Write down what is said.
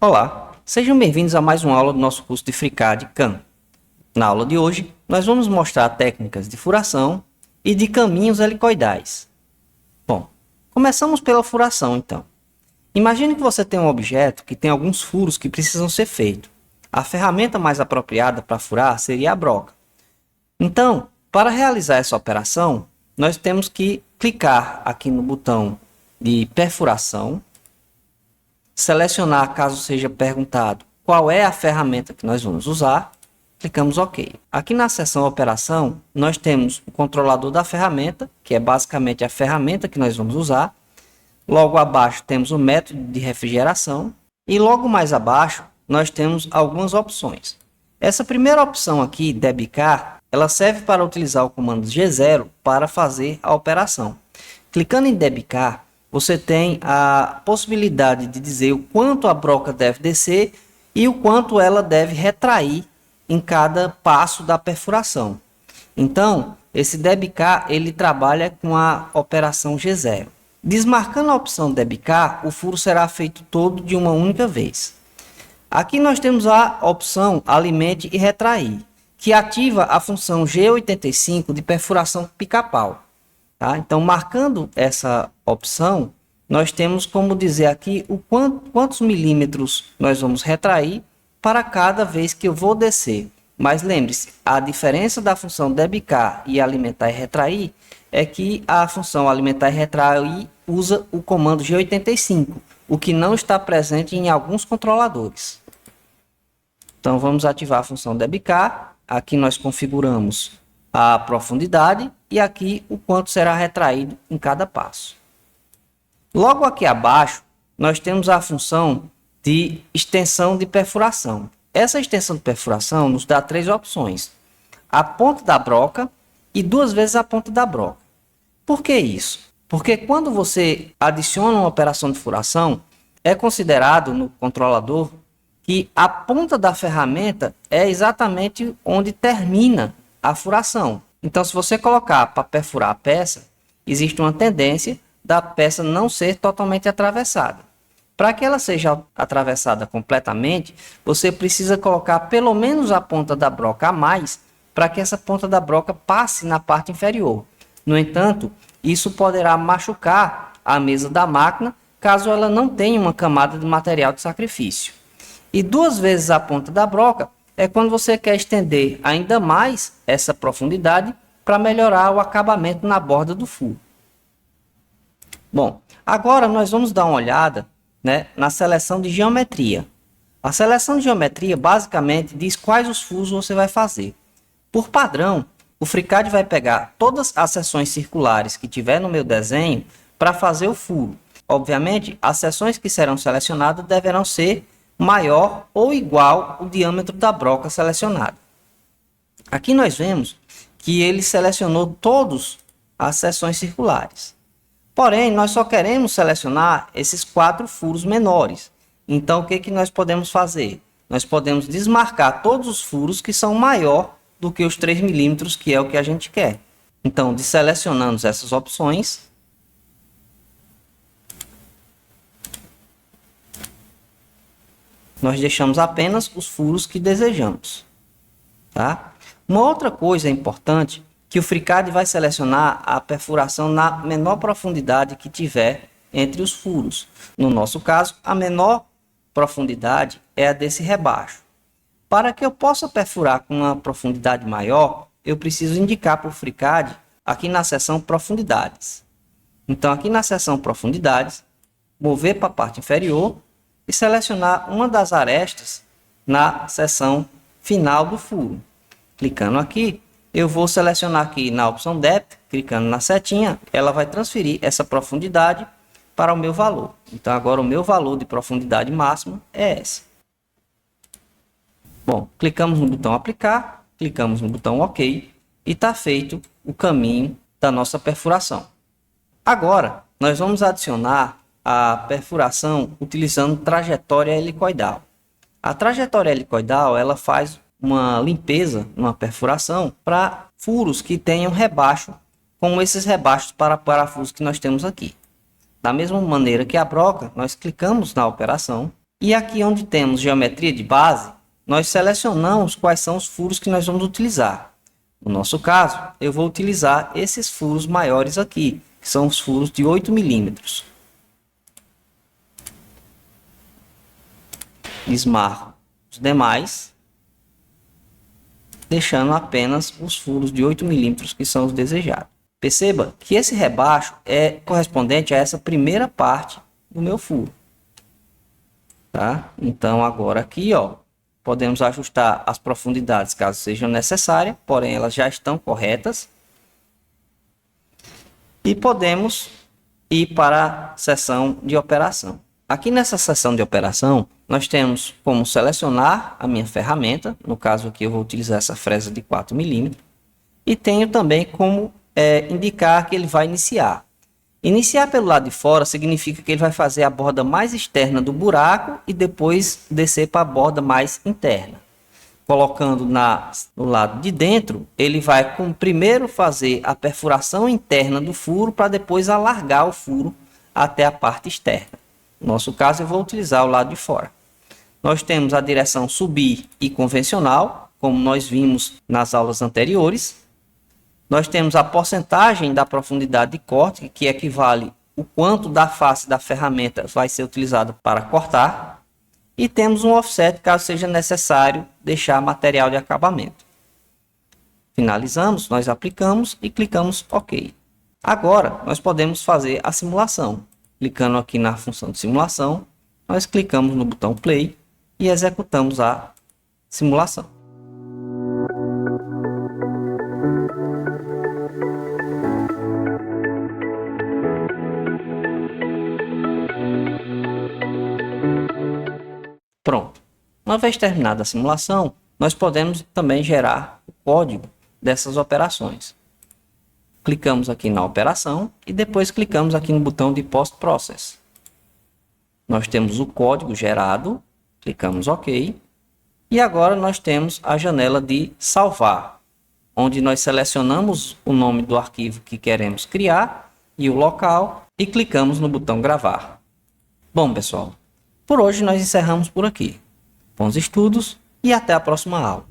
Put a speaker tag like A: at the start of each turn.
A: Olá, sejam bem-vindos a mais uma aula do nosso curso de FreeCAD CAM. Na aula de hoje, nós vamos mostrar técnicas de furação e de caminhos helicoidais. Bom, começamos pela furação então. Imagine que você tem um objeto que tem alguns furos que precisam ser feitos. A ferramenta mais apropriada para furar seria a broca. Então, para realizar essa operação, nós temos que clicar aqui no botão de perfuração, selecionar, caso seja perguntado, qual é a ferramenta que nós vamos usar, clicamos OK. Aqui na seção operação, nós temos o controlador da ferramenta, que é basicamente a ferramenta que nós vamos usar. Logo abaixo temos o método de refrigeração e logo mais abaixo nós temos algumas opções. Essa primeira opção aqui, debicar, ela serve para utilizar o comando G0 para fazer a operação. Clicando em debicar, você tem a possibilidade de dizer o quanto a broca deve descer e o quanto ela deve retrair em cada passo da perfuração. Então, esse debicar ele trabalha com a operação G0. Desmarcando a opção debicar, o furo será feito todo de uma única vez. Aqui nós temos a opção alimente e retrair, que ativa a função G85 de perfuração pica-pau. Tá? Então, marcando essa opção, nós temos como dizer aqui quantos milímetros nós vamos retrair para cada vez que eu vou descer. Mas lembre-se, a diferença da função debicar e alimentar e retrair é que a função alimentar e retrair usa o comando G85, o que não está presente em alguns controladores. Então, vamos ativar a função debicar. Aqui nós configuramos a profundidade e aqui o quanto será retraído em cada passo. Logo aqui abaixo, nós temos a função de extensão de perfuração. Essa extensão de perfuração nos dá três opções: a ponta da broca e 2 vezes a ponta da broca. Por que isso? Porque quando você adiciona uma operação de furação, é considerado no controlador que a ponta da ferramenta é exatamente onde termina a furação. Então, se você colocar para perfurar a peça, existe uma tendência da peça não ser totalmente atravessada. Para que ela seja atravessada completamente, você precisa colocar pelo menos a ponta da broca a mais para que essa ponta da broca passe na parte inferior. No entanto, isso poderá machucar a mesa da máquina caso ela não tenha uma camada de material de sacrifício. E 2 vezes a ponta da broca é quando você quer estender ainda mais essa profundidade para melhorar o acabamento na borda do furo. Bom, agora nós vamos dar uma olhada, na seleção de geometria. A seleção de geometria basicamente diz quais os furos você vai fazer. Por padrão, o FreeCAD vai pegar todas as seções circulares que tiver no meu desenho para fazer o furo. Obviamente, as seções que serão selecionadas deverão ser maior ou igual o diâmetro da broca selecionada. Aqui nós vemos que ele selecionou todas as seções circulares. Porém, nós só queremos selecionar esses 4 furos menores. Então, o que nós podemos fazer? Nós podemos desmarcar todos os furos que são maior do que os 3 milímetros, que é o que a gente quer. Então, selecionamos essas opções, nós deixamos apenas os furos que desejamos. Tá? Uma outra coisa importante, que o FreeCAD vai selecionar a perfuração na menor profundidade que tiver entre os furos. No nosso caso, a menor profundidade é a desse rebaixo. Para que eu possa perfurar com uma profundidade maior, eu preciso indicar para o FreeCAD aqui na seção Profundidades. Então, aqui na seção Profundidades, mover para a parte inferior e selecionar uma das arestas na seção final do furo. Clicando aqui, eu vou selecionar aqui na opção Depth, clicando na setinha, ela vai transferir essa profundidade para o meu valor. Então, agora o meu valor de profundidade máxima é esse. Bom, clicamos no botão aplicar, clicamos no botão OK e está feito o caminho da nossa perfuração. Agora, nós vamos adicionar a perfuração utilizando trajetória helicoidal. A trajetória helicoidal, ela faz uma limpeza, uma perfuração para furos que tenham rebaixo, como esses rebaixos para parafusos que nós temos aqui. Da mesma maneira que a broca, nós clicamos na operação, E aqui onde temos geometria de base, nós selecionamos quais são os furos que nós vamos utilizar. No nosso caso, eu vou utilizar esses furos maiores aqui, que são os furos de 8 milímetros. Esmarro os demais, deixando apenas os furos de 8 milímetros que são os desejados. Perceba que esse rebaixo é correspondente a essa primeira parte do meu furo. Tá? Então agora aqui, ó, podemos ajustar as profundidades caso sejam necessárias, porém elas já estão corretas. E podemos ir para a seção de operação. Aqui nessa seção de operação, nós temos como selecionar a minha ferramenta. No caso aqui eu vou utilizar essa fresa de 4 milímetros. E tenho também como indicar que ele vai iniciar. Iniciar pelo lado de fora significa que ele vai fazer a borda mais externa do buraco e depois descer para a borda mais interna. Colocando no lado de dentro, ele vai primeiro fazer a perfuração interna do furo para depois alargar o furo até a parte externa. No nosso caso, eu vou utilizar o lado de fora. Nós temos a direção subir e convencional, como nós vimos nas aulas anteriores. Nós temos a porcentagem da profundidade de corte, que equivale o quanto da face da ferramenta vai ser utilizado para cortar. E temos um offset, caso seja necessário deixar material de acabamento. Finalizamos, nós aplicamos e clicamos OK. Agora, nós podemos fazer a simulação. Clicando aqui na função de simulação, nós clicamos no botão Play e executamos a simulação. Pronto. Uma vez terminada a simulação, nós podemos também gerar o código dessas operações. Clicamos aqui na operação e depois clicamos aqui no botão de Post Process. Nós temos o código gerado, clicamos OK. E agora nós temos a janela de salvar, onde nós selecionamos o nome do arquivo que queremos criar e o local e clicamos no botão gravar. Bom, pessoal, por hoje nós encerramos por aqui. Bons estudos e até a próxima aula.